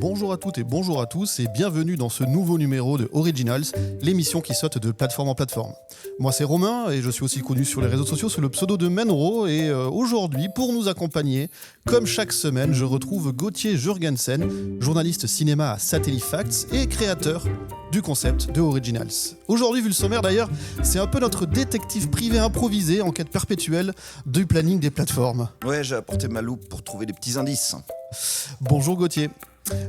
Bonjour à toutes et bonjour à tous et bienvenue dans ce nouveau numéro de Originals, l'émission qui saute de plateforme en plateforme. Moi c'est Romain et je suis aussi connu sur les réseaux sociaux sous le pseudo de Menro et aujourd'hui pour nous accompagner, comme chaque semaine, je retrouve Gauthier Jurgensen, journaliste cinéma à Satellite Facts et créateur du concept de Originals. Aujourd'hui, vu le sommaire d'ailleurs, c'est un peu notre détective privé improvisé en quête perpétuelle du planning des plateformes. Ouais, j'ai apporté ma loupe pour trouver des petits indices. Bonjour Gauthier.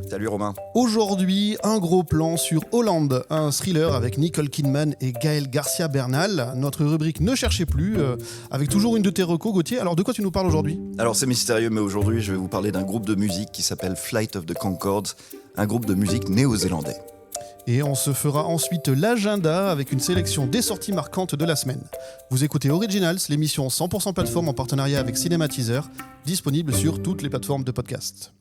Salut Romain. Aujourd'hui, un gros plan sur Hollande, un thriller avec Nicole Kidman et Gaël Garcia Bernal. Notre rubrique Ne cherchez plus, avec toujours une de tes recos, Gauthier. Alors de quoi tu nous parles aujourd'hui ? Alors c'est mystérieux, mais aujourd'hui je vais vous parler d'un groupe de musique qui s'appelle Flight of the Conchords, un groupe de musique néo-zélandais. Et on se fera ensuite l'agenda avec une sélection des sorties marquantes de la semaine. Vous écoutez Originals, l'émission 100% plateforme en partenariat avec Cinématiseur, disponible sur toutes les plateformes de podcast.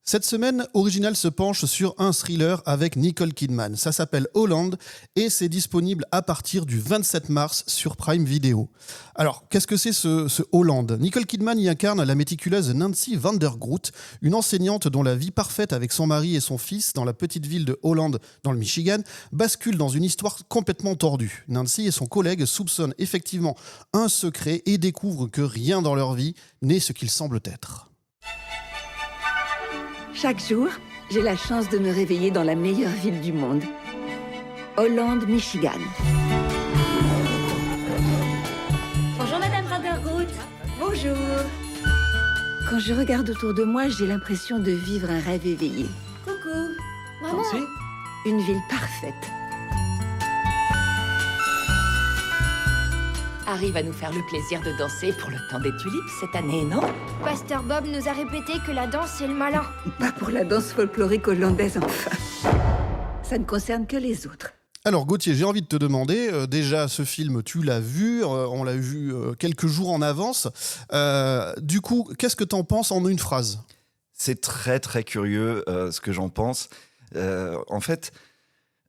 Cette semaine, Original se penche sur un thriller avec Nicole Kidman. Ça s'appelle Hollande et c'est disponible à partir du 27 mars sur Prime Video. Alors, qu'est-ce que c'est ce Hollande ? Nicole Kidman y incarne la méticuleuse Nancy van der Groot, une enseignante dont la vie parfaite avec son mari et son fils dans la petite ville de Hollande, dans le Michigan, bascule dans une histoire complètement tordue. Nancy et son collègue soupçonnent effectivement un secret et découvrent que rien dans leur vie n'est ce qu'il semble être. Chaque jour, j'ai la chance de me réveiller dans la meilleure ville du monde. Hollande, Michigan. Bonjour Madame Van der Groot. Bonjour. Quand je regarde autour de moi, j'ai l'impression de vivre un rêve éveillé. Coucou. Maman. Une ville parfaite. Harry va nous faire le plaisir de danser pour le temps des tulipes cette année, non ? Pasteur Bob nous a répété que la danse, c'est le malin. Pas pour la danse folklorique hollandaise, enfin. Ça ne concerne que les autres. Alors Gauthier, j'ai envie de te demander, déjà ce film tu l'as vu, on l'a vu quelques jours en avance, du coup qu'est-ce que t'en penses en une phrase ? C'est très très curieux ce que j'en pense. En fait,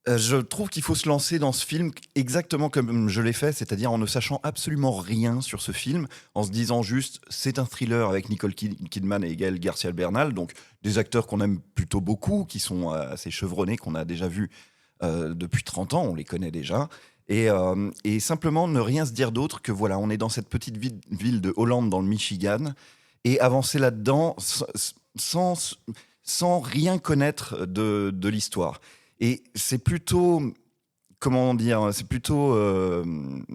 je trouve qu'il faut se lancer dans ce film exactement comme je l'ai fait, c'est-à-dire en ne sachant absolument rien sur ce film, en se disant juste c'est un thriller avec Nicole Kidman et Gaël Garcia Bernal, donc des acteurs qu'on aime plutôt beaucoup, qui sont assez chevronnés, qu'on a déjà vus depuis 30 ans, on les connaît déjà, et simplement ne rien se dire d'autre que voilà, on est dans cette petite ville de Hollande dans le Michigan, et avancer là-dedans sans rien connaître de l'histoire. Et c'est plutôt,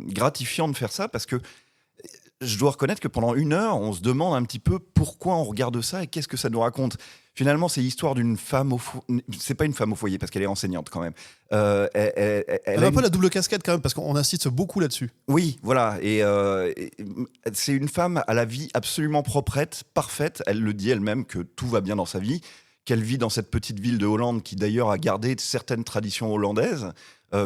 gratifiant de faire ça parce que je dois reconnaître que pendant 1 heure, on se demande un petit peu pourquoi on regarde ça et qu'est-ce que ça nous raconte. Finalement, c'est l'histoire d'une femme c'est pas une femme au foyer parce qu'elle est enseignante quand même. Elle a un peu la double casquette quand même parce qu'on insiste beaucoup là-dessus. Oui, voilà. Et c'est une femme à la vie absolument proprette, parfaite. Elle le dit elle-même que tout va bien dans sa vie. Qu'elle vit dans cette petite ville de Hollande qui d'ailleurs a gardé certaines traditions hollandaises,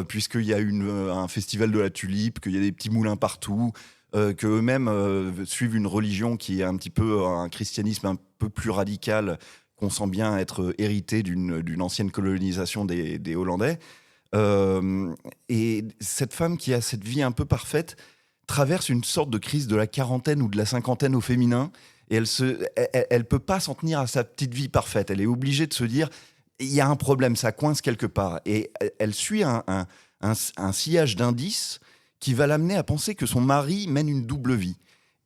puisqu'il y a un festival de la tulipe, qu'il y a des petits moulins partout, qu'eux-mêmes suivent une religion qui est un petit peu un christianisme un peu plus radical, qu'on sent bien être hérité d'une ancienne colonisation des Hollandais. Et cette femme qui a cette vie un peu parfaite traverse une sorte de crise de la quarantaine ou de la cinquantaine au féminin. Et elle peut pas s'en tenir à sa petite vie parfaite. Elle est obligée de se dire, il y a un problème, ça coince quelque part. Et elle suit un sillage d'indices qui va l'amener à penser que son mari mène une double vie.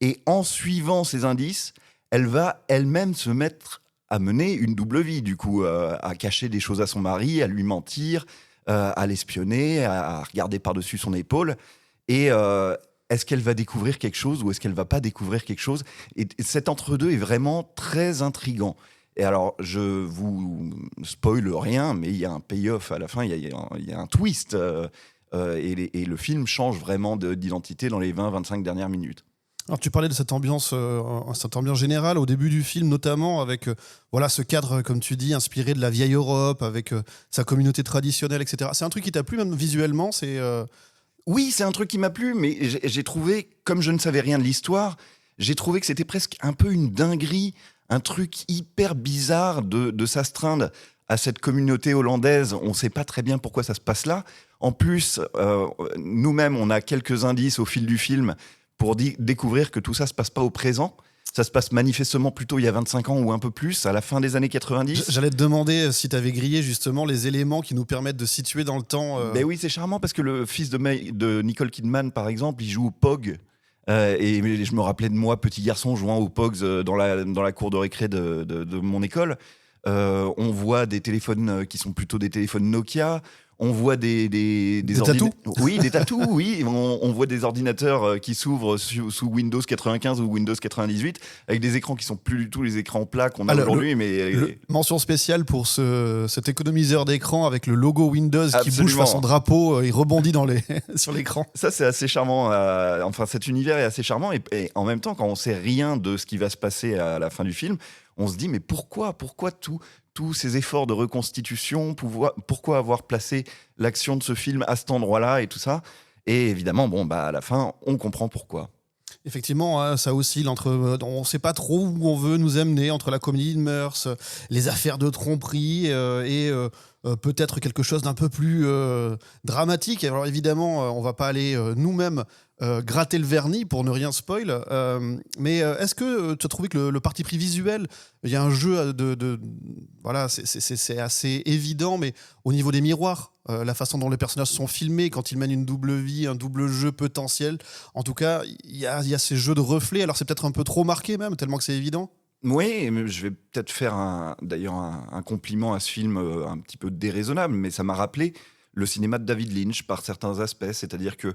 Et en suivant ces indices, elle va elle-même se mettre à mener une double vie, du coup, à cacher des choses à son mari, à lui mentir, à l'espionner, à regarder par-dessus son épaule. Et est-ce qu'elle va découvrir quelque chose ou est-ce qu'elle va pas découvrir quelque chose ? Et cet entre-deux est vraiment très intriguant. Et alors, je vous spoile rien, mais il y a un payoff à la fin, il y a un twist. Et le film change vraiment d'identité dans les 20-25 dernières minutes. Alors tu parlais de cette ambiance générale au début du film, notamment avec ce cadre, comme tu dis, inspiré de la vieille Europe, avec sa communauté traditionnelle, etc. C'est un truc qui t'a plu même visuellement, Oui, c'est un truc qui m'a plu, mais j'ai trouvé, comme je ne savais rien de l'histoire, j'ai trouvé que c'était presque un peu une dinguerie, un truc hyper bizarre de s'astreindre à cette communauté hollandaise. On ne sait pas très bien pourquoi ça se passe là. En plus, nous-mêmes, on a quelques indices au fil du film pour découvrir que tout ça se passe pas au présent. Ça se passe manifestement plutôt il y a 25 ans ou un peu plus, à la fin des années 90. J'allais te demander si tu avais grillé justement les éléments qui nous permettent de situer dans le temps. Ben oui, c'est charmant parce que le fils de Nicole Kidman, par exemple, il joue au POG. Et je me rappelais de moi, petit garçon, jouant au POGs dans la cour de récré de mon école. On voit des téléphones qui sont plutôt des téléphones Nokia. On voit des tatous. Oui, des tatous, oui. On voit des ordinateurs qui s'ouvrent sous Windows 95 ou Windows 98 avec des écrans qui sont plus du tout les écrans plats qu'on a aujourd'hui. Mention spéciale pour cet économiseur d'écran avec le logo Windows qui bouge façon drapeau, il rebondit sur l'écran. Ça, c'est assez charmant. Enfin, cet univers est assez charmant. Et en même temps, quand on sait rien de ce qui va se passer à la fin du film, on se dit, mais pourquoi tous ces efforts de reconstitution, pourquoi avoir placé l'action de ce film à cet endroit-là et tout ça. Et évidemment, à la fin, on comprend pourquoi. Effectivement, hein, ça oscille entre. On ne sait pas trop où on veut nous amener, entre la comédie de mœurs, les affaires de tromperie et peut-être quelque chose d'un peu plus dramatique. Alors évidemment, on ne va pas aller nous-mêmes gratter le vernis pour ne rien spoil. Mais est-ce que tu as trouvé que le parti pris visuel, il y a un jeu voilà, c'est assez évident, mais au niveau des miroirs, la façon dont les personnages sont filmés, quand ils mènent une double vie, un double jeu potentiel, en tout cas, il y a ces jeux de reflets. Alors c'est peut-être un peu trop marqué même, tellement que c'est évident. Oui, mais je vais peut-être faire d'ailleurs un compliment à ce film un petit peu déraisonnable, mais ça m'a rappelé le cinéma de David Lynch par certains aspects, c'est-à-dire que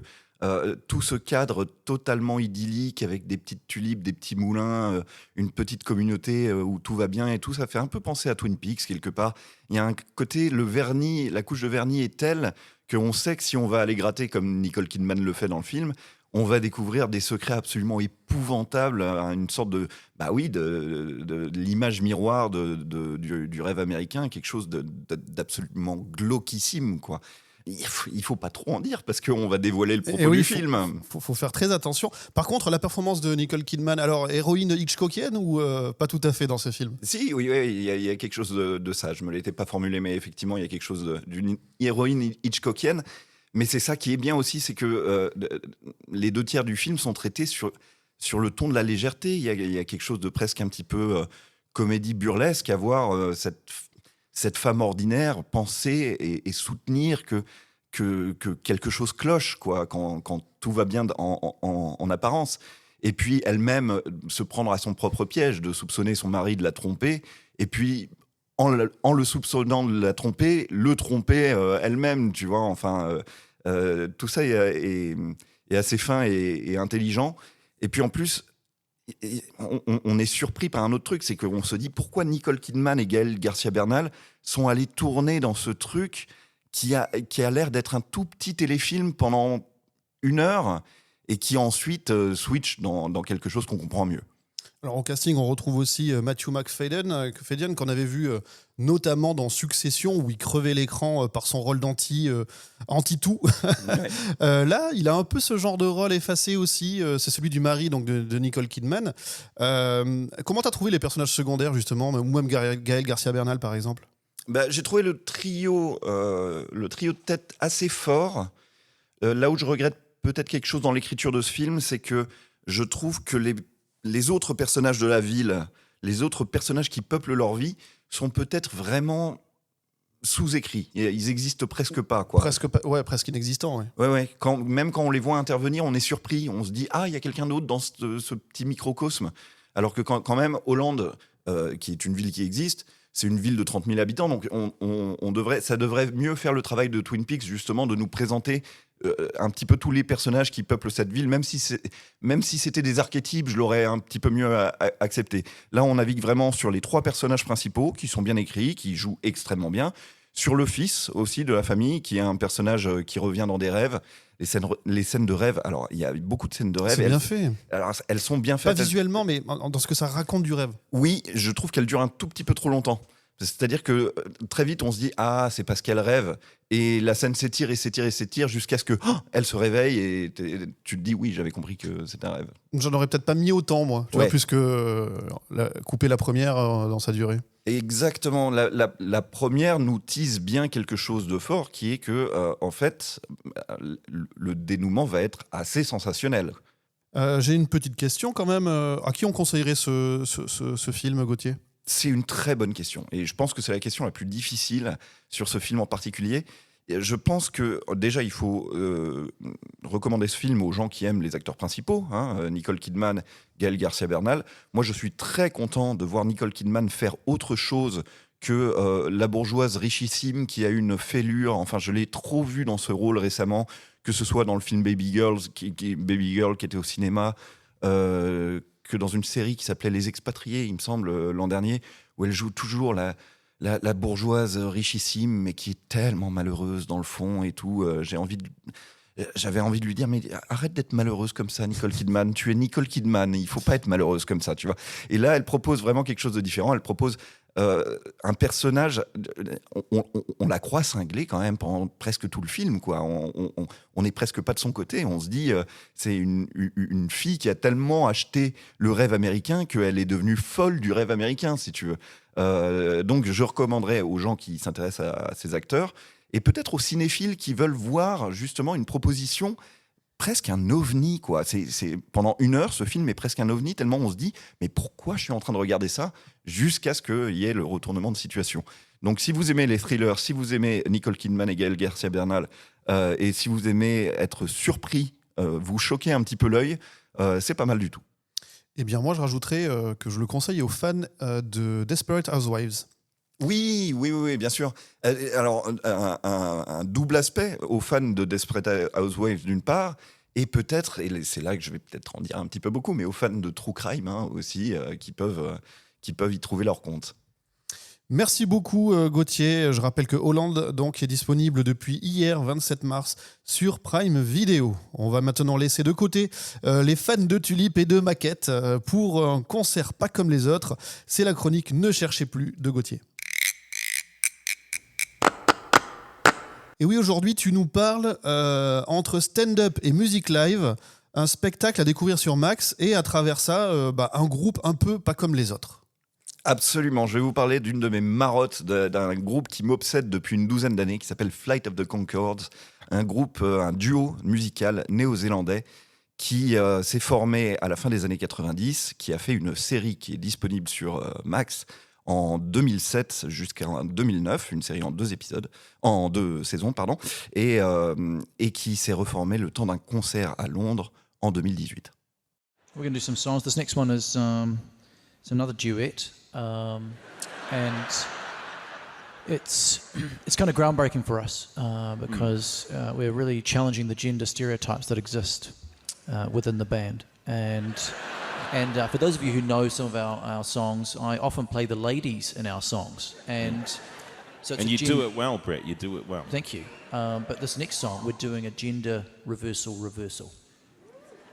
tout ce cadre totalement idyllique avec des petites tulipes, des petits moulins, une petite communauté où tout va bien et tout, ça fait un peu penser à Twin Peaks quelque part. Il y a un côté, la couche de vernis est telle qu'on sait que si on va aller gratter comme Nicole Kidman le fait dans le film, on va découvrir des secrets absolument épouvantables, une sorte de l'image miroir du rêve américain, quelque chose d'absolument glauquissime, quoi. Il faut pas trop en dire parce qu'on va dévoiler le propos du film. Faut faire très attention. Par contre, la performance de Nicole Kidman, alors héroïne Hitchcockienne ou pas tout à fait dans ce film? Si, oui, il y a quelque chose de ça. Je me l'étais pas formulé, mais effectivement, il y a quelque chose d'une héroïne Hitchcockienne. Mais c'est ça qui est bien aussi, c'est que les 2/3 du film sont traités sur le ton de la légèreté. Il y a quelque chose de presque un petit peu comédie burlesque à voir cette femme ordinaire penser et soutenir que quelque chose cloche, quoi, quand tout va bien en apparence. Et puis elle-même se prendre à son propre piège, de soupçonner son mari de la tromper, et puis en le soupçonnant de la tromper, le tromper elle-même, tu vois. Enfin, tout ça est assez fin et intelligent. Et puis en plus, on est surpris par un autre truc, c'est qu'on se dit pourquoi Nicole Kidman et Gaël Garcia Bernal sont allés tourner dans ce truc qui a l'air d'être un tout petit téléfilm pendant 1 heure et qui ensuite switch dans quelque chose qu'on comprend mieux. Alors au casting, on retrouve aussi Matthew Macfadyen qu'on avait vu notamment dans Succession où il crevait l'écran par son rôle anti-tout. Ouais. Là, il a un peu ce genre de rôle effacé aussi. C'est celui du mari donc de Nicole Kidman. Comment t'as trouvé les personnages secondaires justement, ou même Gaël Garcia Bernal par exemple? J'ai trouvé le trio de tête assez fort. Là où je regrette peut-être quelque chose dans l'écriture de ce film, c'est que je trouve que les autres personnages de la ville, les autres personnages qui peuplent leur vie, sont peut-être vraiment sous-écrits. Ils existent presque pas, quoi. Presque inexistants. Ouais. Même quand on les voit intervenir, on est surpris. On se dit, il y a quelqu'un d'autre dans ce petit microcosme. Alors que quand même, Hollande, qui est une ville qui existe, c'est une ville de 30 000 habitants. Donc ça devrait mieux faire le travail de Twin Peaks, justement, de nous présenter un petit peu tous les personnages qui peuplent cette ville, même si c'était des archétypes, je l'aurais un petit peu mieux accepté. Là, on navigue vraiment sur les 3 personnages principaux qui sont bien écrits, qui jouent extrêmement bien. Sur le fils aussi de la famille, qui est un personnage qui revient dans des rêves. Les scènes de rêve, alors il y a beaucoup de scènes de rêve. C'est bien fait. Alors elles sont bien faites. Pas visuellement, mais dans ce que ça raconte du rêve. Oui, je trouve qu'elles durent un tout petit peu trop longtemps. C'est-à-dire que très vite, on se dit « Ah, c'est parce qu'elle rêve ». Et la scène s'étire et s'étire et s'étire jusqu'à ce que elle se réveille et tu te dis « Oui, j'avais compris que c'était un rêve ». J'en aurais peut-être pas mis autant, moi, tu vois, plus que couper la première dans sa durée. Exactement. La première nous tease bien quelque chose de fort, qui est que, en fait, le dénouement va être assez sensationnel. J'ai une petite question quand même. À qui on conseillerait ce film, Gauthier ? C'est une très bonne question. Et je pense que c'est la question la plus difficile sur ce film en particulier. Et je pense que déjà, il faut recommander ce film aux gens qui aiment les acteurs principaux, Nicole Kidman, Gaël Garcia Bernal. Moi, je suis très content de voir Nicole Kidman faire autre chose que la bourgeoise richissime qui a une fêlure. Enfin, je l'ai trop vue dans ce rôle récemment, que ce soit dans le film Baby Girl qui était au cinéma, que dans une série qui s'appelait Les Expatriés, il me semble, l'an dernier, où elle joue toujours la bourgeoise richissime, mais qui est tellement malheureuse dans le fond et tout. J'avais envie de lui dire, mais arrête d'être malheureuse comme ça, Nicole Kidman. Tu es Nicole Kidman, il faut pas être malheureuse comme ça, tu vois. Et là, elle propose vraiment quelque chose de différent. Elle propose un personnage, on la croit cinglée quand même pendant presque tout le film, quoi. On n'est presque pas de son côté. On se dit, c'est une fille qui a tellement acheté le rêve américain qu'elle est devenue folle du rêve américain, si tu veux. Donc, je recommanderais aux gens qui s'intéressent à ces acteurs et peut-être aux cinéphiles qui veulent voir justement une proposition, presque un ovni, quoi. Pendant 1 heure, ce film est presque un ovni, tellement on se dit « Mais pourquoi je suis en train de regarder ça ?» jusqu'à ce qu'il y ait le retournement de situation. Donc, si vous aimez les thrillers, si vous aimez Nicole Kidman et Gaël Garcia Bernal, et si vous aimez être surpris, vous choquer un petit peu l'œil, c'est pas mal du tout. Eh bien, moi, je rajouterais que je le conseille aux fans de Desperate Housewives. Oui, bien sûr. Alors, un double aspect aux fans de Desperate Housewives d'une part, et peut-être, et c'est là que je vais peut-être en dire un petit peu beaucoup, mais aux fans de True Crime aussi, qui peuvent y trouver leur compte. Merci beaucoup Gauthier. Je rappelle que Hollande donc, est disponible depuis hier, 27 mars, sur Prime Video. On va maintenant laisser de côté les fans de Tulip et de Maquette pour un concert pas comme les autres. C'est la chronique Ne cherchez plus de Gauthier. Et oui, aujourd'hui, tu nous parles entre stand-up et musique live, un spectacle à découvrir sur Max et à travers ça, un groupe un peu pas comme les autres. Absolument, je vais vous parler d'une de mes marottes, d'un groupe qui m'obsède depuis une 12aine d'années, qui s'appelle Flight of the Conchords, un duo musical néo-zélandais qui s'est formé à la fin des années 90, qui a fait une série qui est disponible sur Max en 2007 jusqu'à 2009, une série en 2 saisons, et qui s'est reformé le temps d'un concert à Londres en 2018. We're going to do some songs. This next one is it's another duet, and it's kind of groundbreaking for us because we're really challenging the gender stereotypes that exist within the band. And for those of you who know some of our songs, I often play the ladies in our songs, and so and you do it well, Brett. You do it well. Thank you. But this next song, we're doing a gender reversal.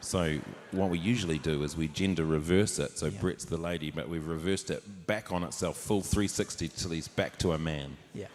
So what we usually do is we gender reverse it. So Brett's the lady, but we've reversed it back on itself, full 360 till he's back to a man. Yeah.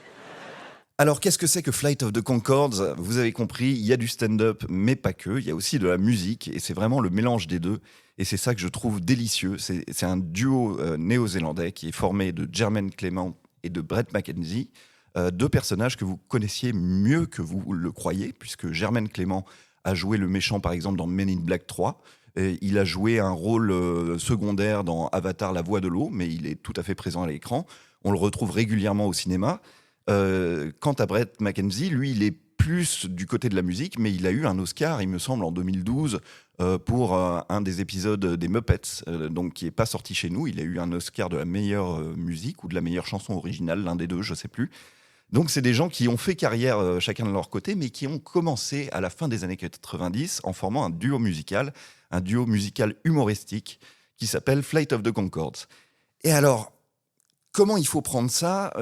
Alors, qu'est-ce que c'est que Flight of the Conchords ? Vous avez compris, il y a du stand-up, mais pas que. Il y a aussi de la musique, et c'est vraiment le mélange des deux. Et c'est ça que je trouve délicieux. C'est un duo néo-zélandais qui est formé de Jermaine Clement et de Brett McKenzie, 2 personnages que vous connaissiez mieux que vous le croyez, puisque Jermaine Clement a joué le méchant, par exemple, dans Men in Black 3. Et il a joué un rôle secondaire dans Avatar, la voix de l'eau, mais il est tout à fait présent à l'écran. On le retrouve régulièrement au cinéma. Quant à Brett McKenzie, lui, il est plus du côté de la musique, mais il a eu un Oscar, il me semble, en 2012, pour un des épisodes des Muppets, donc qui n'est pas sorti chez nous. Il a eu un Oscar de la meilleure musique ou de la meilleure chanson originale, l'un des deux, je ne sais plus. Donc, c'est des gens qui ont fait carrière chacun de leur côté, mais qui ont commencé à la fin des années 90 en formant un duo musical humoristique qui s'appelle Flight of the Conchords. Et alors, comment il faut prendre ça ?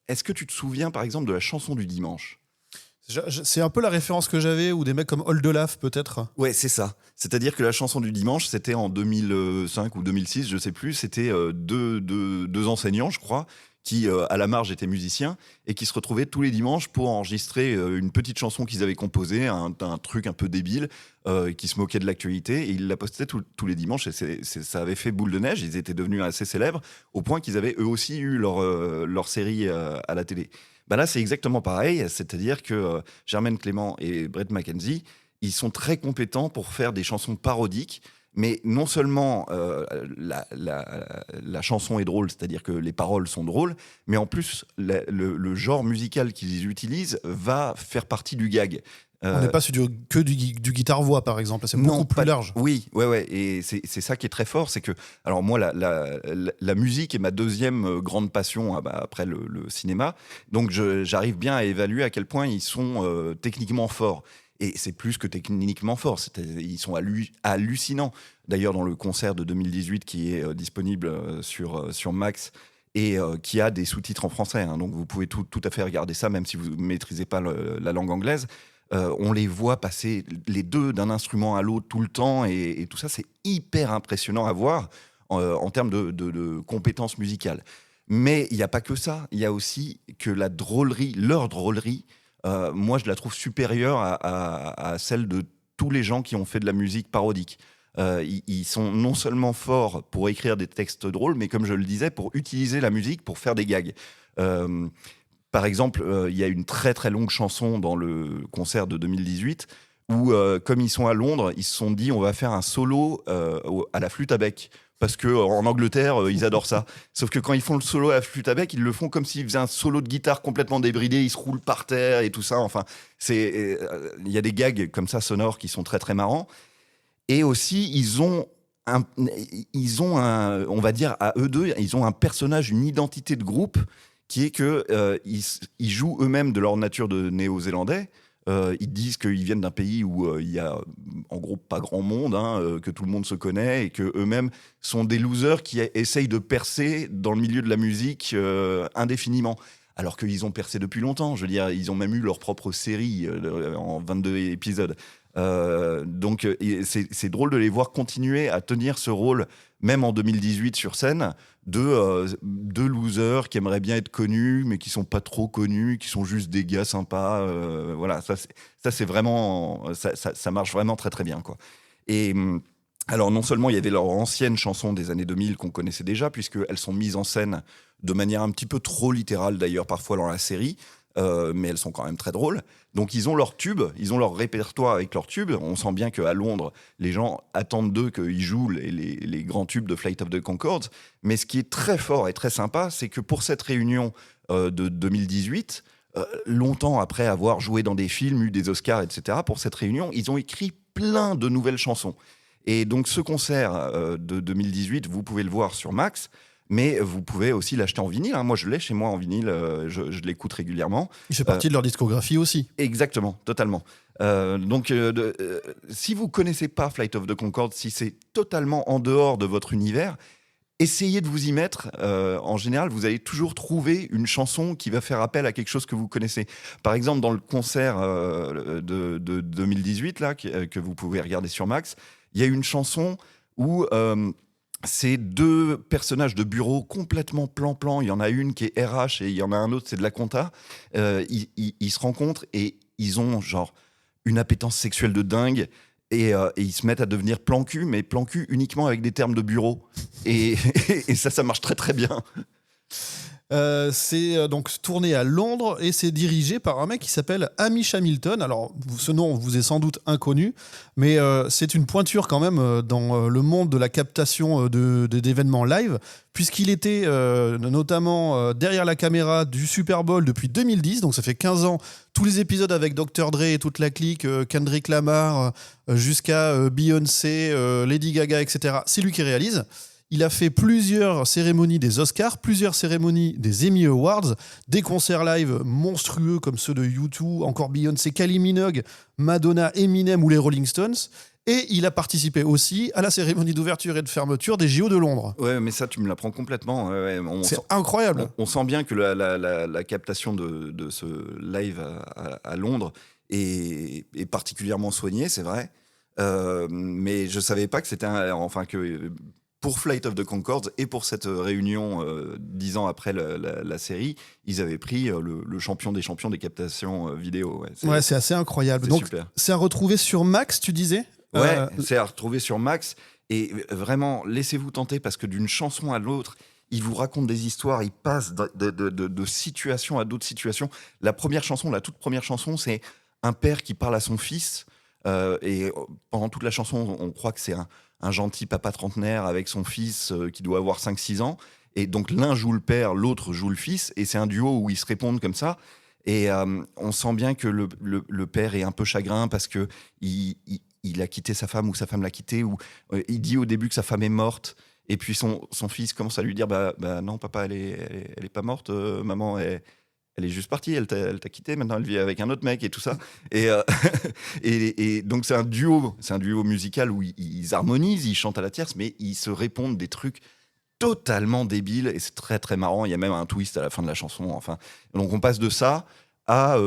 Est-ce que tu te souviens, par exemple, de la chanson du dimanche ? C'est un peu la référence que j'avais, ou des mecs comme Old Olaf, peut-être. Ouais, c'est ça. C'est-à-dire que la chanson du dimanche, c'était en 2005 ou 2006, je sais plus, c'était deux enseignants, je crois, qui, à la marge, étaient musiciens et qui se retrouvaient tous les dimanches pour enregistrer une petite chanson qu'ils avaient composée, un truc un peu débile, qui se moquait de l'actualité. Et ils la postaient tous les dimanches et ça avait fait boule de neige. Ils étaient devenus assez célèbres au point qu'ils avaient eux aussi eu leur série à la télé. Bah là, c'est exactement pareil. C'est-à-dire que Jermaine Clément et Brett McKenzie, ils sont très compétents pour faire des chansons parodiques. Mais non seulement la chanson est drôle, c'est-à-dire que les paroles sont drôles, mais en plus, le genre musical qu'ils utilisent va faire partie du gag. On n'est pas sur que du guitare-voix, par exemple. C'est beaucoup plus large. Oui, ouais. Et c'est ça qui est très fort. C'est que, alors moi, la musique est ma deuxième grande passion après le cinéma. Donc, j'arrive bien à évaluer à quel point ils sont techniquement forts. Et c'est plus que techniquement fort, ils sont hallucinants. D'ailleurs, dans le concert de 2018 qui est disponible sur Max et qui a des sous-titres en français, hein, donc vous pouvez tout à fait regarder ça, même si vous ne maîtrisez pas la langue anglaise. On les voit passer les deux d'un instrument à l'autre tout le temps et tout ça, c'est hyper impressionnant à voir en termes de compétences musicales. Mais il n'y a pas que ça, il y a aussi que leur drôlerie, moi, je la trouve supérieure à celle de tous les gens qui ont fait de la musique parodique. Ils sont non seulement forts pour écrire des textes drôles, mais comme je le disais, pour utiliser la musique pour faire des gags. Par exemple, il y a une très très longue chanson dans le concert de 2018 où, comme ils sont à Londres, ils se sont dit on va faire un solo à la flûte à bec. Parce qu'en Angleterre, ils adorent ça. Sauf que quand ils font le solo à la flûte à bec, ils le font comme s'ils faisaient un solo de guitare complètement débridé, ils se roulent par terre et tout ça. Enfin, il y a des gags comme ça sonores qui sont très très marrants. Et aussi, ils ont on va dire à eux deux, ils ont un personnage, une identité de groupe qui est que ils jouent eux-mêmes de leur nature de Néo-Zélandais. Ils disent qu'ils viennent d'un pays où il y a en gros pas grand monde, que tout le monde se connaît et que eux-mêmes sont des losers qui essayent de percer dans le milieu de la musique indéfiniment. Alors qu'ils ont percé depuis longtemps. Je veux dire, ils ont même eu leur propre série en 22 épisodes. Donc c'est drôle de les voir continuer à tenir ce rôle, même en 2018 sur scène, de losers qui aimeraient bien être connus, mais qui sont pas trop connus, qui sont juste des gars sympas. Voilà, ça c'est vraiment, ça marche vraiment très très bien, quoi. Et alors non seulement il y avait leurs anciennes chansons des années 2000 qu'on connaissait déjà, puisqu'elles sont mises en scène de manière un petit peu trop littérale d'ailleurs parfois dans la série. Mais elles sont quand même très drôles. Donc ils ont leurs tubes, ils ont leur répertoire avec leurs tubes. On sent bien qu'à Londres, les gens attendent d'eux qu'ils jouent les grands tubes de Flight of the Conchords. Mais ce qui est très fort et très sympa, c'est que pour cette réunion de 2018, longtemps après avoir joué dans des films, eu des Oscars, etc., pour cette réunion, ils ont écrit plein de nouvelles chansons. Et donc ce concert de 2018, vous pouvez le voir sur Max. Mais vous pouvez aussi l'acheter en vinyle. Moi, je l'ai chez moi en vinyle. Je l'écoute régulièrement. Il fait partie de leur discographie aussi. Exactement, totalement. Donc, si vous connaissez pas Flight of the Conchords, si c'est totalement en dehors de votre univers, essayez de vous y mettre. En général, vous allez toujours trouver une chanson qui va faire appel à quelque chose que vous connaissez. Par exemple, dans le concert de 2018, là, que vous pouvez regarder sur Max, il y a une chanson où... c'est deux personnages de bureau complètement plan-plan. Il y en a une qui est RH et il y en a un autre, c'est de la compta. Ils se rencontrent et ils ont genre une appétence sexuelle de dingue et ils se mettent à devenir plan-cul, mais plan-cul uniquement avec des termes de bureau. Et ça marche très très bien. C'est donc tourné à Londres et c'est dirigé par un mec qui s'appelle Hamish Hamilton. Alors, ce nom vous est sans doute inconnu, mais c'est une pointure quand même dans le monde de la captation d'événements live, puisqu'il était notamment derrière la caméra du Super Bowl depuis 2010, donc ça fait 15 ans, tous les épisodes avec Dr. Dre et toute la clique, Kendrick Lamar, jusqu'à Beyoncé, Lady Gaga, etc. C'est lui qui réalise. Il a fait plusieurs cérémonies des Oscars, plusieurs cérémonies des Emmy Awards, des concerts live monstrueux comme ceux de U2, encore Beyoncé, Kylie Minogue, Madonna, Eminem ou les Rolling Stones. Et il a participé aussi à la cérémonie d'ouverture et de fermeture des JO de Londres. Ouais, mais ça, tu me l'apprends complètement. C'est incroyable. On sent bien que la captation de ce live à Londres est particulièrement soignée, c'est vrai. Mais je savais pas que c'était que pour Flight of the Conchords et pour cette réunion 10 ans après la série, ils avaient pris le champion des champions des captations vidéo. Ouais, c'est assez incroyable. C'est Donc, super. c'est à retrouver sur Max, tu disais ? Ouais, c'est à retrouver sur Max. Et vraiment, laissez-vous tenter parce que d'une chanson à l'autre, il vous raconte des histoires, il passe de situation à d'autres situations. La toute première chanson, c'est un père qui parle à son fils. Et pendant toute la chanson, on croit que c'est un gentil papa trentenaire avec son fils qui doit avoir 5-6 ans. Et donc l'un joue le père, l'autre joue le fils. Et c'est un duo où ils se répondent comme ça. Et on sent bien que le père est un peu chagrin parce que il a quitté sa femme ou sa femme l'a quitté. Ou il dit au début que sa femme est morte. Et puis son fils commence à lui dire bah non papa elle est pas morte, maman elle est juste partie, elle t'a quitté, maintenant elle vit avec un autre mec et tout ça. Et, et donc c'est un duo musical où ils harmonisent, ils chantent à la tierce, mais ils se répondent des trucs totalement débiles et c'est très très marrant. Il y a même un twist à la fin de la chanson. Enfin, donc on passe de ça à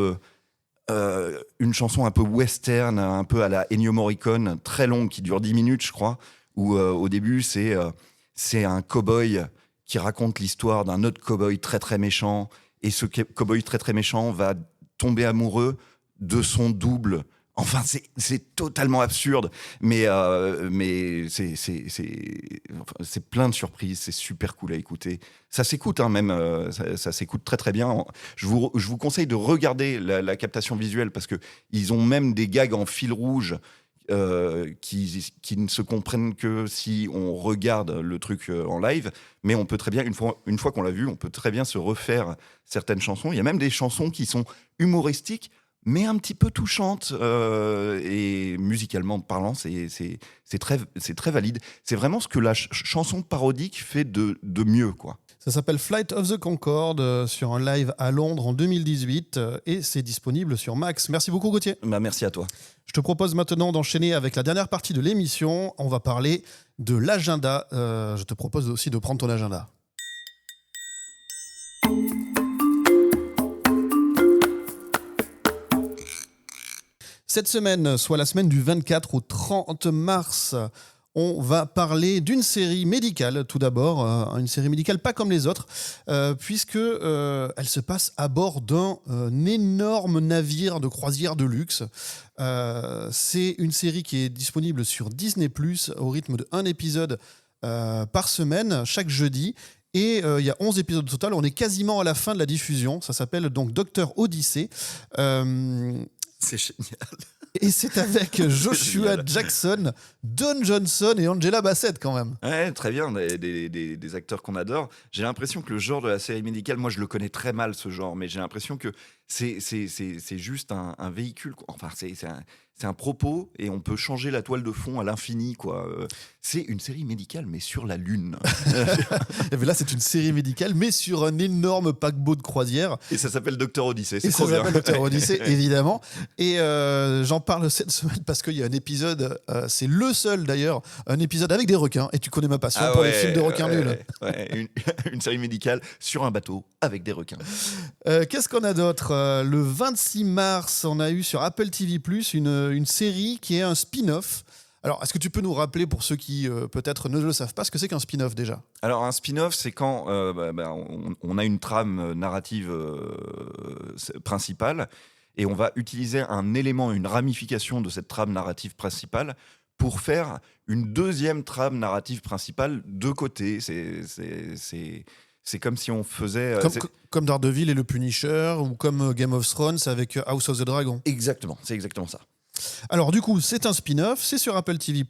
une chanson un peu western, un peu à la Ennio Morricone, très longue, qui dure 10 minutes je crois, où au début c'est un cow-boy qui raconte l'histoire d'un autre cow-boy très très méchant. Et ce cow-boy très très méchant va tomber amoureux de son double. Enfin, c'est totalement absurde, mais c'est plein de surprises, c'est super cool à écouter. Ça s'écoute, hein, même, ça s'écoute très très bien. Je vous conseille de regarder la captation visuelle parce qu'ils ont même des gags en fil rouge qui ne se comprennent que si on regarde le truc en live, mais on peut très bien, une fois qu'on l'a vu, on peut très bien se refaire certaines chansons. Il y a même des chansons qui sont humoristiques, mais un petit peu touchantes, et musicalement parlant, c'est très valide. C'est vraiment ce que la chanson parodique fait de mieux, quoi. Ça s'appelle Flight of the Conchords sur un live à Londres en 2018 et c'est disponible sur Max. Merci beaucoup Gauthier. Bah, merci à toi. Je te propose maintenant d'enchaîner avec la dernière partie de l'émission. On va parler de l'agenda. Je te propose aussi de prendre ton agenda. Cette semaine, soit la semaine du 24 au 30 mars, on va parler d'une série médicale, tout d'abord, une série médicale pas comme les autres, puisque elle se passe à bord d'un énorme navire de croisière de luxe. C'est une série qui est disponible sur Disney+, au rythme de 1 épisode par semaine, chaque jeudi. Et il y a 11 épisodes au total. On est quasiment à la fin de la diffusion. Ça s'appelle donc Dr Odyssey. C'est génial. Et c'est avec Joshua Jackson, Don Johnson et Angela Bassett quand même. Ouais, très bien, des acteurs qu'on adore. J'ai l'impression que le genre de la série médicale, moi je le connais très mal ce genre, mais j'ai l'impression que c'est juste un véhicule. Enfin, c'est un propos et on peut changer la toile de fond à l'infini, quoi. C'est une série médicale, mais sur la Lune. Et là, c'est une série médicale, mais sur un énorme paquebot de croisière. Et ça s'appelle Dr Odyssey. Et ça s'appelle Dr Odyssey, évidemment. Et j'en parle cette semaine parce qu'il y a un épisode, c'est le seul d'ailleurs, un épisode avec des requins. Et tu connais ma passion pour les films de requins nuls. Ouais, une série médicale sur un bateau avec des requins. Qu'est-ce qu'on a d'autre ? Le 26 mars, on a eu sur Apple TV+, une série qui est un spin-off. Alors, est-ce que tu peux nous rappeler, pour ceux qui peut-être ne le savent pas, ce que c'est qu'un spin-off déjà ? Alors, un spin-off, c'est quand on a une trame narrative principale et on va utiliser un élément, une ramification de cette trame narrative principale pour faire une deuxième trame narrative principale de côté. C'est comme si on faisait... Comme Daredevil et le Punisher, ou comme Game of Thrones avec House of the Dragon. Exactement, c'est exactement ça. Alors du coup, c'est un spin-off, c'est sur Apple TV+,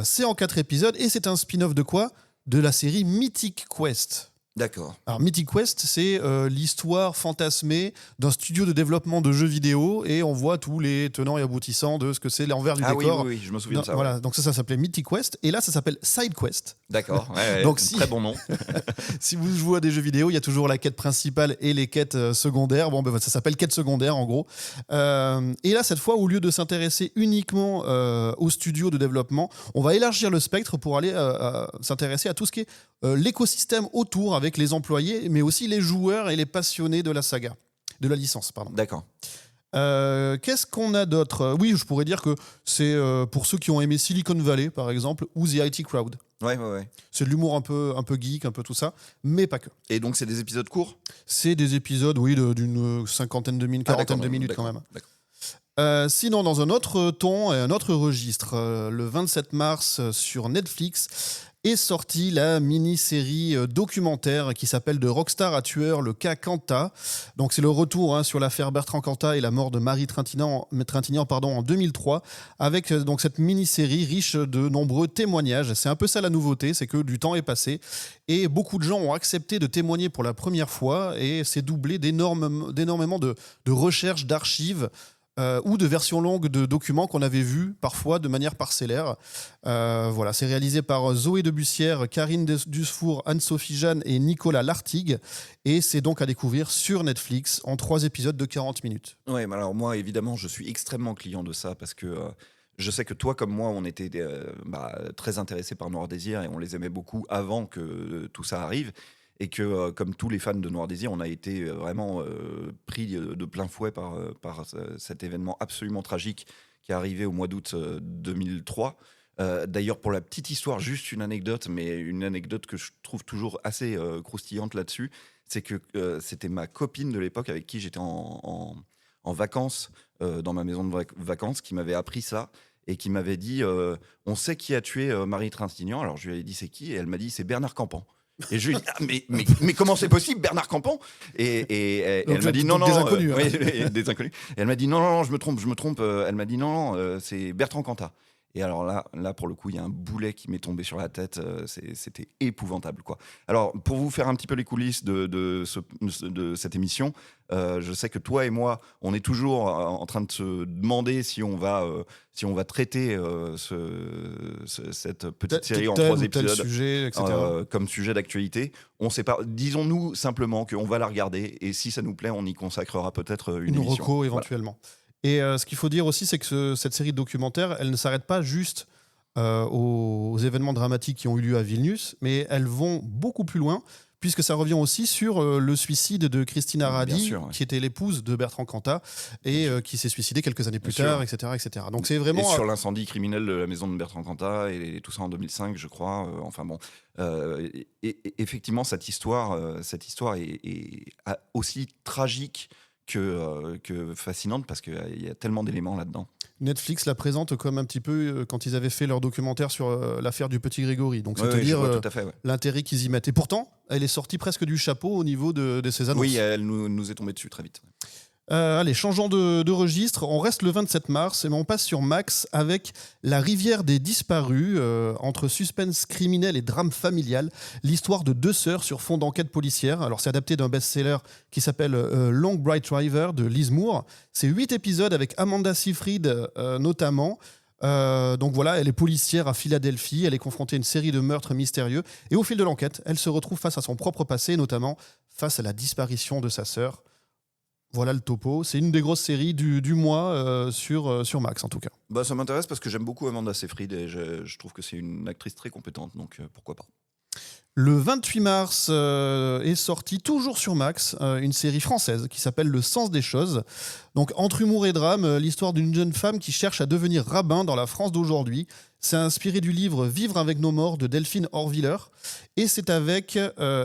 c'est en 4 épisodes, et c'est un spin-off de quoi ? De la série Mythic Quest. D'accord. Alors Mythic Quest, c'est l'histoire fantasmée d'un studio de développement de jeux vidéo, et on voit tous les tenants et aboutissants de ce que c'est l'envers du décor. Oui, je me souviens de ça. Voilà, ouais. donc ça s'appelait Mythic Quest, et là ça s'appelle Side Quest. D'accord, ouais, donc, très bon nom. Si vous jouez à des jeux vidéo, il y a toujours la quête principale et les quêtes secondaires. Bon, ça s'appelle quête secondaire en gros. Et là, cette fois, au lieu de s'intéresser uniquement au studio de développement, on va élargir le spectre pour aller s'intéresser à tout ce qui est l'écosystème autour, avec les employés, mais aussi les joueurs et les passionnés de la saga, de la licence, pardon. D'accord. Qu'est-ce qu'on a d'autre ? Oui, je pourrais dire que c'est pour ceux qui ont aimé Silicon Valley, par exemple, ou The IT Crowd. Ouais. C'est de l'humour un peu geek, un peu tout ça, mais pas que. Et donc, c'est des épisodes courts? C'est des épisodes, oui, d'une cinquantaine de minutes, quarantaine de minutes quand même. D'accord. Sinon, dans un autre ton et un autre registre, le 27 mars sur Netflix est sortie la mini-série documentaire qui s'appelle De Rockstar à tueur, le cas Cantat. Donc c'est le retour sur l'affaire Bertrand Cantat et la mort de Marie Trintignant en 2003, avec donc cette mini-série riche de nombreux témoignages. C'est un peu ça la nouveauté, c'est que du temps est passé et beaucoup de gens ont accepté de témoigner pour la première fois et c'est doublé d'énormément de recherches, d'archives, ou de versions longues de documents qu'on avait vus parfois de manière parcellaire. Voilà, c'est réalisé par Zoé Debussière, Karine Dusfour, Anne-Sophie Jeanne et Nicolas Lartigue. Et c'est donc à découvrir sur Netflix en 3 épisodes de 40 minutes. Ouais, mais alors moi, évidemment, je suis extrêmement client de ça parce que je sais que toi, comme moi, on était très intéressés par Noir Désir et on les aimait beaucoup avant que tout ça arrive. Et que, comme tous les fans de Noir Désir, on a été vraiment pris de plein fouet par cet événement absolument tragique qui est arrivé au mois d'août 2003. D'ailleurs, pour la petite histoire, juste une anecdote, mais une anecdote que je trouve toujours assez croustillante là-dessus, c'est que c'était ma copine de l'époque avec qui j'étais en vacances dans ma maison de vacances qui m'avait appris ça et qui m'avait dit on sait qui a tué Marie Trintignant. Alors je lui ai dit c'est qui et elle m'a dit c'est Bernard Campan. Et je lui ai dit mais comment c'est possible, Bernard Campan? Et elle m'a dit non, des inconnus. Oui, des inconnus. Et elle m'a dit non, je me trompe. Elle m'a dit non, c'est Bertrand Cantat. Et alors là, pour le coup, il y a un boulet qui m'est tombé sur la tête. C'était épouvantable, quoi. Alors, pour vous faire un petit peu les coulisses de cette émission, je sais que toi et moi, on est toujours en train de se demander si on va traiter cette petite série en 3 épisodes sujet, etc. comme sujet d'actualité. On sait pas. Disons-nous simplement qu'on va la regarder et si ça nous plaît, on y consacrera peut-être une émission. Reco éventuellement. Voilà. Et ce qu'il faut dire aussi, c'est que cette série de documentaires, elle ne s'arrête pas juste aux événements dramatiques qui ont eu lieu à Vilnius, mais elles vont beaucoup plus loin, puisque ça revient aussi sur le suicide de Christine Aradi, qui était l'épouse de Bertrand Cantat, et qui s'est suicidée quelques années plus tard, etc. Donc c'est vraiment... Et sur l'incendie criminel de la maison de Bertrand Cantat, et tout ça en 2005, je crois. Et effectivement, cette histoire est aussi tragique que fascinante parce qu'il y a tellement d'éléments là-dedans. Netflix la présente comme un petit peu quand ils avaient fait leur documentaire sur l'affaire du petit Grégory. Donc c'est tout à fait, l'intérêt qu'ils y mettent. Et pourtant, elle est sortie presque du chapeau au niveau de ses annonces. Oui, elle nous est tombée dessus très vite. Allez, changeons de registre. On reste le 27 mars et on passe sur Max avec La rivière des disparus, entre suspense criminel et drame familial. L'histoire de 2 sœurs sur fond d'enquête policière. Alors, c'est adapté d'un best-seller qui s'appelle Long Bright River de Liz Moore. C'est 8 épisodes avec Amanda Seyfried notamment. Donc voilà, elle est policière à Philadelphie. Elle est confrontée à une série de meurtres mystérieux. Et au fil de l'enquête, elle se retrouve face à son propre passé, notamment face à la disparition de sa sœur. Voilà le topo. C'est une des grosses séries du mois sur Max, en tout cas. Ça m'intéresse parce que j'aime beaucoup Amanda Seyfried et je trouve que c'est une actrice très compétente, donc pourquoi pas. Le 28 mars est sortie, toujours sur Max, une série française qui s'appelle Le sens des choses. Donc, entre humour et drame, l'histoire d'une jeune femme qui cherche à devenir rabbin dans la France d'aujourd'hui. C'est inspiré du livre Vivre avec nos morts de Delphine Horviller. Et c'est avec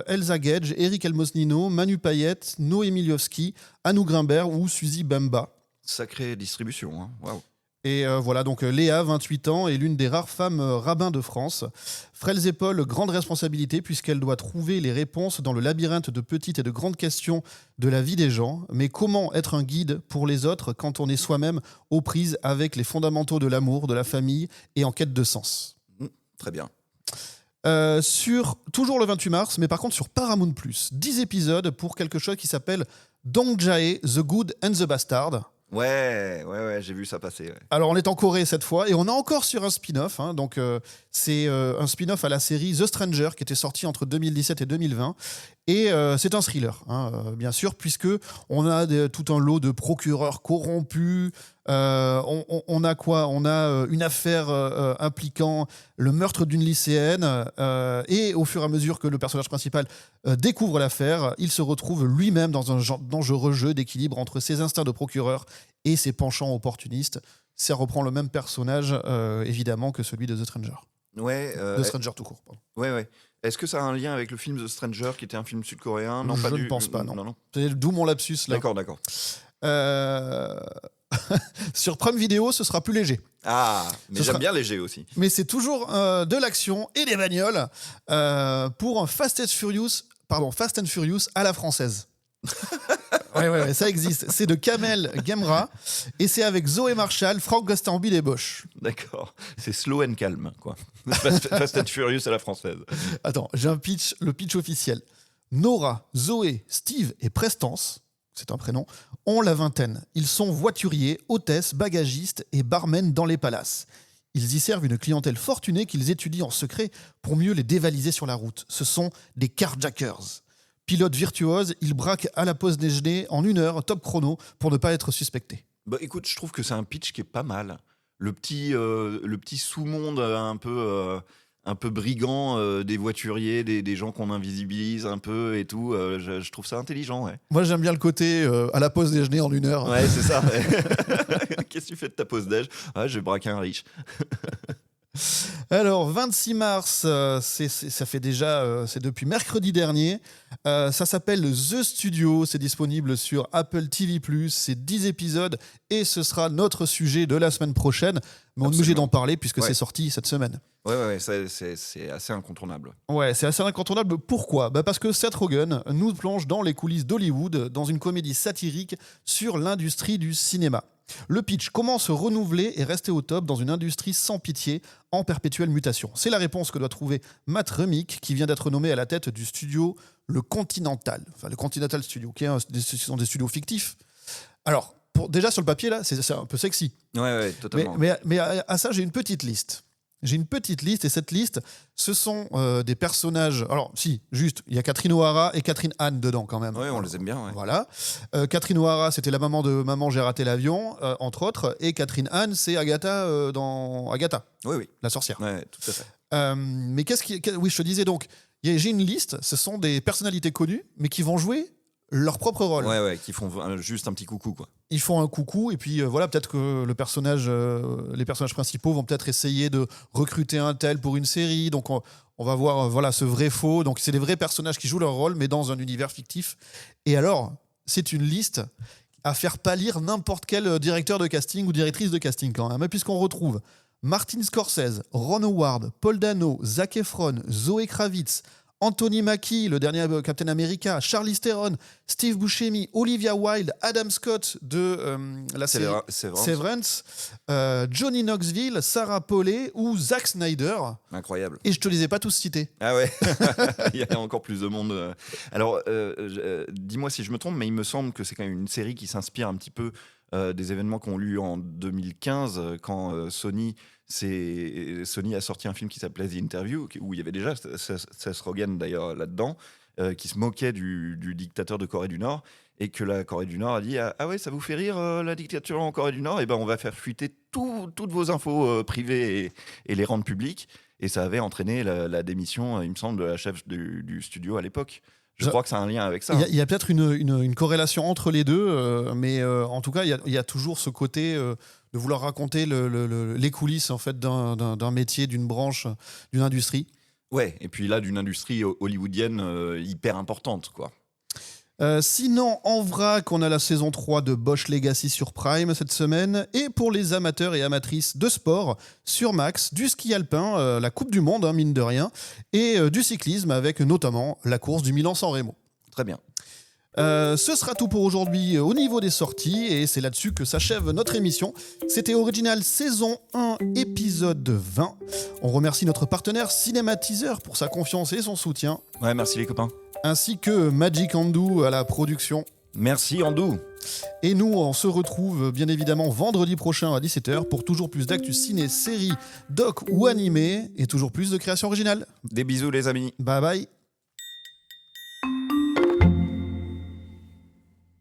Elsa Gage, Eric Elmosnino, Manu Payette, Noémie Liovski, Anou Grimbert ou Suzy Bemba. Sacrée distribution, hein. Waouh. Et voilà, donc Léa, 28 ans, est l'une des rares femmes rabbins de France. Frêles épaules, grande responsabilité, puisqu'elle doit trouver les réponses dans le labyrinthe de petites et de grandes questions de la vie des gens. Mais comment être un guide pour les autres quand on est soi-même aux prises avec les fondamentaux de l'amour, de la famille et en quête de sens? Très bien. Sur toujours le 28 mars, mais par contre sur Paramount+, 10 épisodes pour quelque chose qui s'appelle Dong Jae, The Good and the Bastard. Ouais, j'ai vu ça passer. Ouais. Alors, on est en Corée cette fois, et on est encore sur un spin-off. Donc, c'est un spin-off à la série The Stranger, qui était sorti entre 2017 et 2020. Et c'est un thriller, bien sûr, puisque on a tout un lot de procureurs corrompus. On a quoi? On a une affaire impliquant le meurtre d'une lycéenne. Et au fur et à mesure que le personnage principal découvre l'affaire, il se retrouve lui-même dans un dangereux jeu d'équilibre entre ses instincts de procureur et ses penchants opportunistes. Ça reprend le même personnage, évidemment, que celui de The Stranger. Ouais, De Stranger tout court, pardon. ouais. Est-ce que ça a un lien avec le film The Stranger, qui était un film sud-coréen? Non, Je pas ne pense pas, non. non. C'est d'où mon lapsus là. D'accord. Euh, Sur Prime Video, ce sera plus léger. Ah, mais Ce j'aime sera- bien léger aussi. Mais c'est toujours de l'action et des bagnoles pour un Fast and Furious à la française. Ouais, ça existe. C'est de Kamel Gemra et c'est avec Zoé Marshall, Franck Gastambide et Bosch. D'accord. C'est slow and calm, quoi. Fast and Furious à la française. Attends, j'ai le pitch officiel. Nora, Zoé, Steve et Prestance, c'est un prénom, ont la vingtaine. Ils sont voituriers, hôtesses, bagagistes et barmen dans les palaces. Ils y servent une clientèle fortunée qu'ils étudient en secret pour mieux les dévaliser sur la route. Ce sont des carjackers. Pilotes virtuoses, ils braquent à la pause déjeuner en 1 heure, top chrono, pour ne pas être suspectés. Bah, écoute, je trouve que c'est un pitch qui est pas mal. Le petit sous-monde un peu brigand des voituriers, des gens qu'on invisibilise un peu et tout. Je trouve ça intelligent, ouais. Moi, j'aime bien le côté à la pause déjeuner en 1 heure. Ouais, c'est ça. Ouais. Qu'est-ce que tu fais de ta pause déj? Ah, j'ai braqué un riche. Alors, 26 mars, ça fait déjà, c'est depuis mercredi dernier. Ça s'appelle The Studio, c'est disponible sur Apple TV+, c'est 10 épisodes et ce sera notre sujet de la semaine prochaine. Mais on est obligé d'en parler puisque Ouais. c'est sorti cette semaine. Ouais, c'est assez incontournable. Ouais, c'est assez incontournable. Pourquoi ? Parce que Seth Rogen nous plonge dans les coulisses d'Hollywood dans une comédie satirique sur l'industrie du cinéma. Le pitch: comment se renouveler et rester au top dans une industrie sans pitié, en perpétuelle mutation. C'est la réponse que doit trouver Matt Remick, qui vient d'être nommé à la tête du studio Le Continental. Enfin, le Continental Studio, ce sont des studios fictifs. Alors, déjà sur le papier, là, c'est un peu sexy. Ouais, totalement. Mais à ça, j'ai une petite liste. Et cette liste, ce sont des personnages. Alors, si, juste, il y a Catherine O'Hara et Catherine Hahn dedans quand même. Ouais, on les aime bien, ouais. Voilà. Catherine O'Hara, c'était la maman de Maman, j'ai raté l'avion, entre autres. Et Catherine Hahn, c'est Agatha dans Agatha, Oui. la sorcière. Ouais, tout à fait. Mais oui, je te disais donc, j'ai une liste, ce sont des personnalités connues, mais qui vont jouer leur propre rôle. Ouais, qui font juste un petit coucou, quoi. Ils font un coucou et puis voilà, peut-être que les personnages principaux vont peut-être essayer de recruter un tel pour une série. Donc on va voir voilà ce vrai faux. Donc c'est des vrais personnages qui jouent leur rôle mais dans un univers fictif. Et alors c'est une liste à faire pâlir n'importe quel directeur de casting ou directrice de casting quand même, puisqu'on retrouve Martin Scorsese, Ron Howard, Paul Dano, Zac Efron, Zoe Kravitz, Anthony Mackie, le dernier Captain America, Charlize Theron, Steve Buscemi, Olivia Wilde, Adam Scott de la série Severance, Johnny Knoxville, Sarah Polley ou Zack Snyder. Incroyable. Et je te les ai pas tous cités. Ah ouais, il y a encore plus de monde. Alors, dis-moi si je me trompe, mais il me semble que c'est quand même une série qui s'inspire un petit peu des événements qu'on a eu en 2015 quand Sony a sorti un film qui s'appelait The Interview, où il y avait déjà Seth Rogen d'ailleurs là-dedans, qui se moquait du dictateur de Corée du Nord, et que la Corée du Nord a dit ah ouais, ça vous fait rire la dictature en Corée du Nord, et ben on va faire fuiter toutes vos infos privées et les rendre publiques. Et ça avait entraîné la démission, il me semble, de la chef du studio à l'époque. Je crois que ça a un lien avec ça. Il y a peut-être une corrélation entre les deux, mais en tout cas, il y a toujours ce côté de vouloir raconter les coulisses en fait d'un métier, d'une branche, d'une industrie. Ouais, et puis là, d'une industrie hollywoodienne hyper importante, quoi. Sinon, en vrac, on a la saison 3 de Bosch Legacy sur Prime cette semaine. Et pour les amateurs et amatrices de sport, sur Max, du ski alpin, la Coupe du Monde, mine de rien, et du cyclisme avec notamment la course du Milan-San Remo. Très bien. Ce sera tout pour aujourd'hui au niveau des sorties et c'est là-dessus que s'achève notre émission. C'était Original saison 1 épisode 20. On remercie notre partenaire Cinématiseur pour sa confiance et son soutien, Ouais, merci les copains. ainsi que Magic Andou à la production. Merci Andou. Et nous, on se retrouve bien évidemment vendredi prochain à 17h pour toujours plus d'actu ciné, séries, doc ou animé et toujours plus de créations originales. Des bisous les amis. Bye bye.